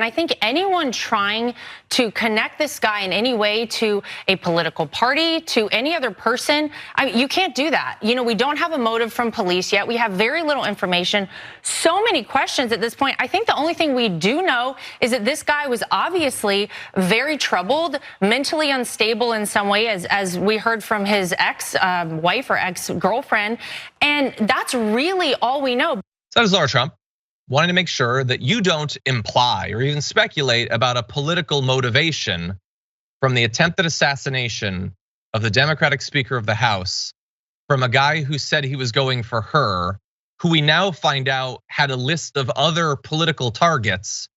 And I think anyone trying to connect this guy in any way to a political party, to any other person, I mean, you can't do that. You know, we don't have a motive from police yet. We have very little information. So many questions at this point. I think the only thing we do know is that this guy was obviously very troubled, mentally unstable in some way, as we heard from his ex-wife or ex-girlfriend. And that's really all we know. So that was Lara Trump, wanting to make sure that you don't imply or even speculate about a political motivation from the attempted assassination of the Democratic Speaker of the House from a guy who said he was going for her, who we now find out had a list of other political targets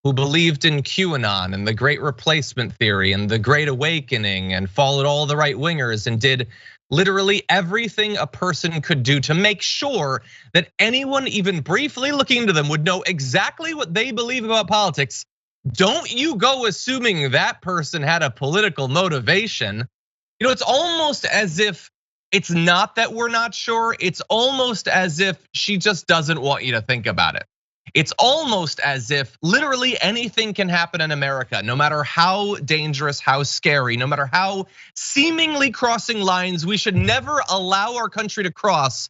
who believed in QAnon and the Great Replacement Theory and the Great Awakening and followed all the right wingers and did literally everything a person could do to make sure that anyone even briefly looking into them would know exactly what they believe about politics. Don't you go assuming that person had a political motivation. You know, it's almost as if it's not that we're not sure. It's almost as if she just doesn't want you to think about it. It's almost as if literally anything can happen in America, no matter how dangerous, how scary, no matter how seemingly crossing lines we should never allow our country to cross,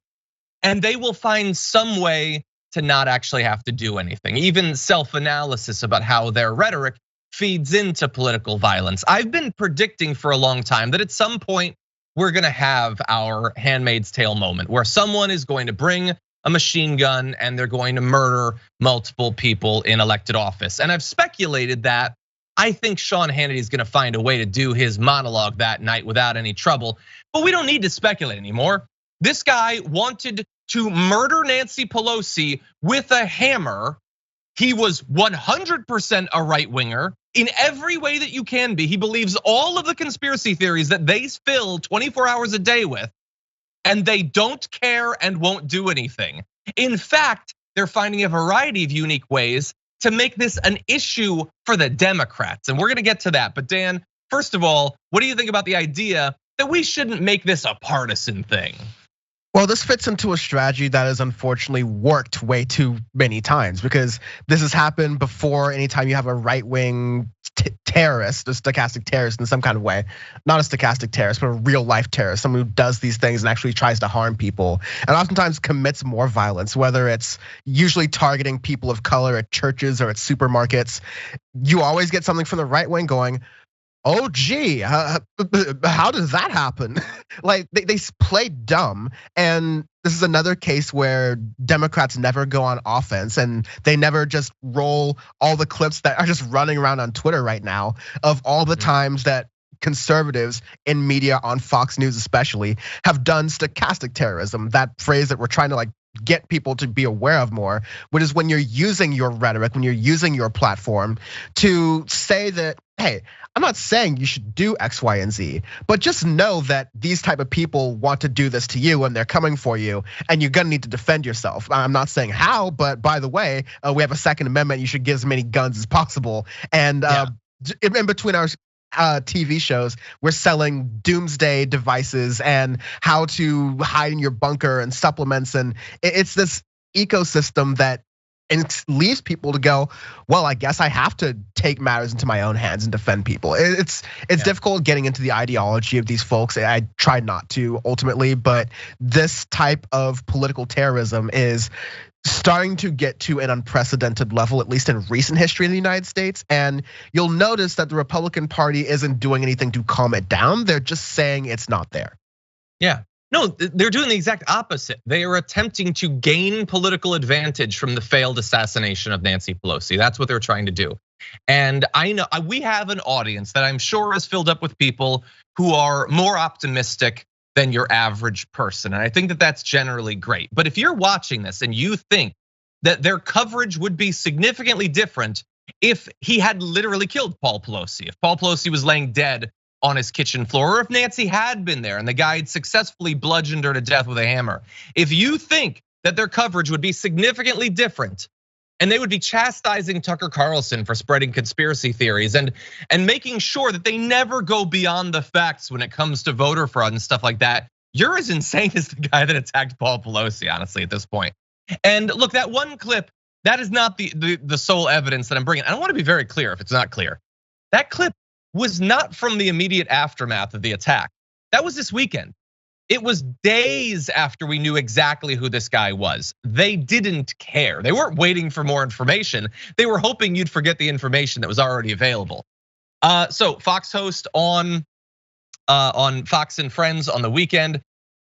and they will find some way to not actually have to do anything. Even self-analysis about how their rhetoric feeds into political violence. I've been predicting for a long time that at some point we're gonna have our Handmaid's Tale moment where someone is going to bring a machine gun and they're going to murder multiple people in elected office. And I've speculated that I think Sean Hannity is gonna find a way to do his monologue that night without any trouble, but we don't need to speculate anymore. This guy wanted to murder Nancy Pelosi with a hammer. He was 100% a right winger in every way that you can be. He believes all of the conspiracy theories that they fill 24 hours a day with, and they don't care and won't do anything. In fact, they're finding a variety of unique ways to make this an issue for the Democrats. And we're gonna get to that. But Dan, first of all, what do you think about the idea that we shouldn't make this a partisan thing? Well, this fits into a strategy that has unfortunately worked way too many times, because this has happened before. Anytime you have a right-wing terrorist, a stochastic terrorist in some kind of way, not a stochastic terrorist, but a real life terrorist, someone who does these things and actually tries to harm people, and oftentimes commits more violence, whether it's usually targeting people of color at churches or at supermarkets. You always get something from the right wing going, oh gee, how does that happen? Like they play dumb, and this is another case where Democrats never go on offense, and they never just roll all the clips that are just running around on Twitter right now of all the times that conservatives in media, on Fox News especially, have done stochastic terrorism, that phrase that we're trying to like get people to be aware of more, which is when you're using your rhetoric, when you're using your platform to say that, hey, I'm not saying you should do X, Y, and Z, but just know that these type of people want to do this to you and they're coming for you, and you're gonna need to defend yourself. I'm not saying how, but by the way, we have a Second Amendment, you should get as many guns as possible. And in between our TV shows, we're selling doomsday devices and how to hide in your bunker and supplements, and it's this ecosystem that leaves people to go, well, I guess I have to take matters into my own hands and defend people. It's difficult getting into the ideology of these folks. I try not to ultimately, but this type of political terrorism is starting to get to an unprecedented level, at least in recent history in the United States. And you'll notice that the Republican Party isn't doing anything to calm it down. They're just saying it's not there. Yeah. No, they're doing the exact opposite. They are attempting to gain political advantage from the failed assassination of Nancy Pelosi. That's what they're trying to do. And I know we have an audience that I'm sure is filled up with people who are more optimistic than your average person. And I think that that's generally great. But if you're watching this and you think that their coverage would be significantly different if he had literally killed Paul Pelosi, if Paul Pelosi was laying dead on his kitchen floor, or if Nancy had been there and the guy had successfully bludgeoned her to death with a hammer. If you think that their coverage would be significantly different, and they would be chastising Tucker Carlson for spreading conspiracy theories and making sure that they never go beyond the facts when it comes to voter fraud and stuff like that, you're as insane as the guy that attacked Paul Pelosi, honestly, at this point. And look, that one clip That is not the sole evidence that I'm bringing. I want to be very clear if it's not clear. That clip was not from the immediate aftermath of the attack. That was this weekend. It was days after we knew exactly who this guy was. They didn't care. They weren't waiting for more information. They were hoping you'd forget the information that was already available. So Fox host on Fox and Friends on the weekend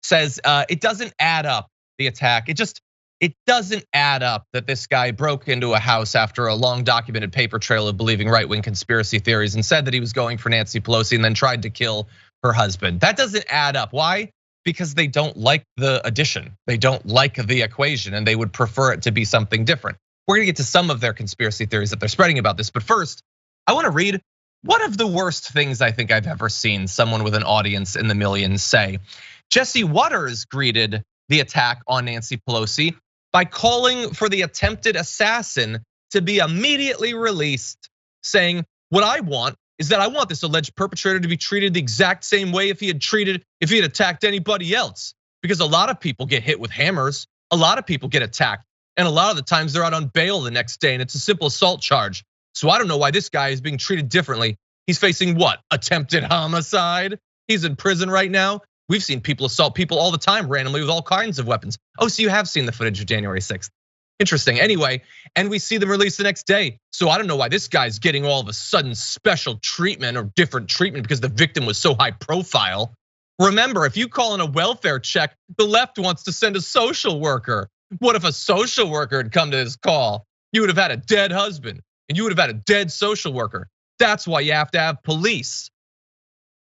says it doesn't add up, the attack. It doesn't add up that this guy broke into a house after a long documented paper trail of believing right-wing conspiracy theories and said that he was going for Nancy Pelosi and then tried to kill her husband. That doesn't add up. Why? Because they don't like the addition. They don't like the equation and they would prefer it to be something different. We're gonna get to some of their conspiracy theories that they're spreading about this, but first, I wanna read one of the worst things I think I've ever seen someone with an audience in the millions say. Jesse Waters greeted the attack on Nancy Pelosi by calling for the attempted assassin to be immediately released, saying, what I want is that I want this alleged perpetrator to be treated the exact same way if he had attacked anybody else. Because a lot of people get hit with hammers, a lot of people get attacked, and a lot of the times they're out on bail the next day and it's a simple assault charge. So I don't know why this guy is being treated differently. He's facing what? Attempted homicide? He's in prison right now. We've seen people assault people all the time randomly with all kinds of weapons. Oh, so you have seen the footage of January 6th. Interesting. Anyway, and we see them released the next day. So I don't know why this guy's getting all of a sudden special treatment or different treatment because the victim was so high profile. Remember, if you call in a welfare check, the left wants to send a social worker. What if a social worker had come to this call? You would have had a dead husband and you would have had a dead social worker. That's why you have to have police.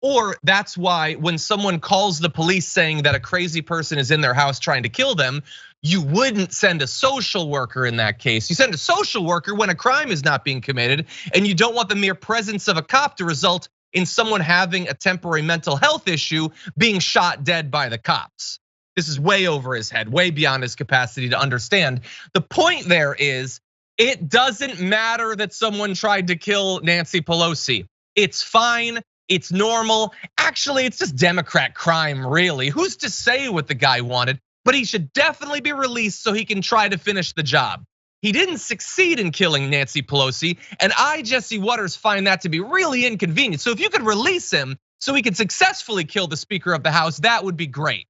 Or that's why when someone calls the police saying that a crazy person is in their house trying to kill them, you wouldn't send a social worker in that case. You send a social worker when a crime is not being committed, and you don't want the mere presence of a cop to result in someone having a temporary mental health issue being shot dead by the cops. This is way over his head, way beyond his capacity to understand. The point there is, it doesn't matter that someone tried to kill Nancy Pelosi. It's fine. It's normal. Actually, it's just Democrat crime, really. Who's to say what the guy wanted? But he should definitely be released so he can try to finish the job. He didn't succeed in killing Nancy Pelosi, and I, Jesse Waters, find that to be really inconvenient. So if you could release him so he could successfully kill the Speaker of the House, that would be great.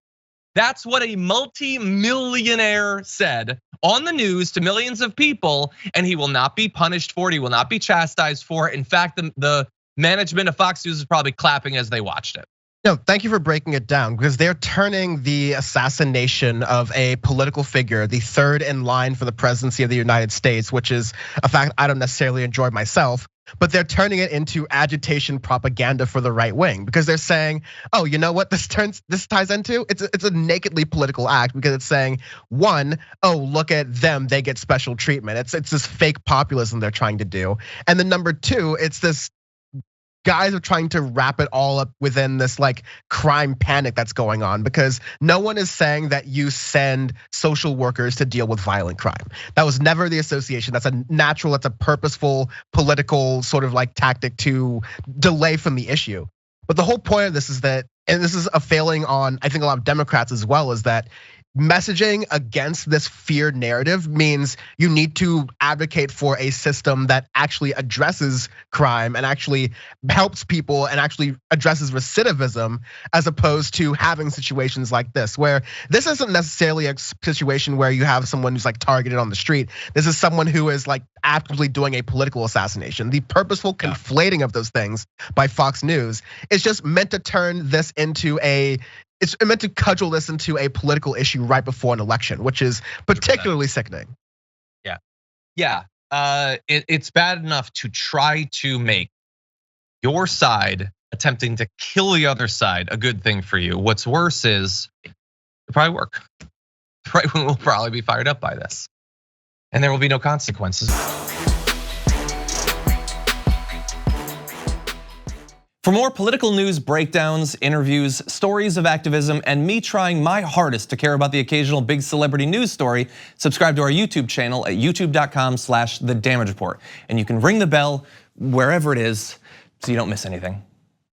That's what a multi-millionaire said on the news to millions of people, and he will not be punished for it. He will not be chastised for it. In fact, the management of Fox News is probably clapping as they watched it. No, thank you for breaking it down, because they're turning the assassination of a political figure, the third in line for the presidency of the United States, which is a fact I don't necessarily enjoy myself, but they're turning it into agitation propaganda for the right wing, because they're saying, oh, you know what this ties into? It's a nakedly political act, because it's saying, one, oh, look at them, they get special treatment. It's this fake populism they're trying to do. And then number two, it's this guys are trying to wrap it all up within this like crime panic that's going on, because no one is saying that you send social workers to deal with violent crime. That was never the association. That's a natural, that's a purposeful political sort of like tactic to delay from the issue. But the whole point of this is that, and this is a failing on, I think, a lot of Democrats as well, is that messaging against this fear narrative means you need to advocate for a system that actually addresses crime and actually helps people and actually addresses recidivism, as opposed to having situations like this, where this isn't necessarily a situation where you have someone who's like targeted on the street. This is someone who is like actively doing a political assassination. The purposeful conflating of those things by Fox News is just meant to turn this into it's meant to cudgel this into a political issue right before an election, which is particularly sickening. Yeah, it's bad enough to try to make your side attempting to kill the other side a good thing for you. What's worse is it'll probably work. The right wing will probably be fired up by this, and there will be no consequences. For more political news breakdowns, interviews, stories of activism, and me trying my hardest to care about the occasional big celebrity news story, subscribe to our YouTube channel at youtube.com/The Damage Report. And you can ring the bell wherever it is so you don't miss anything.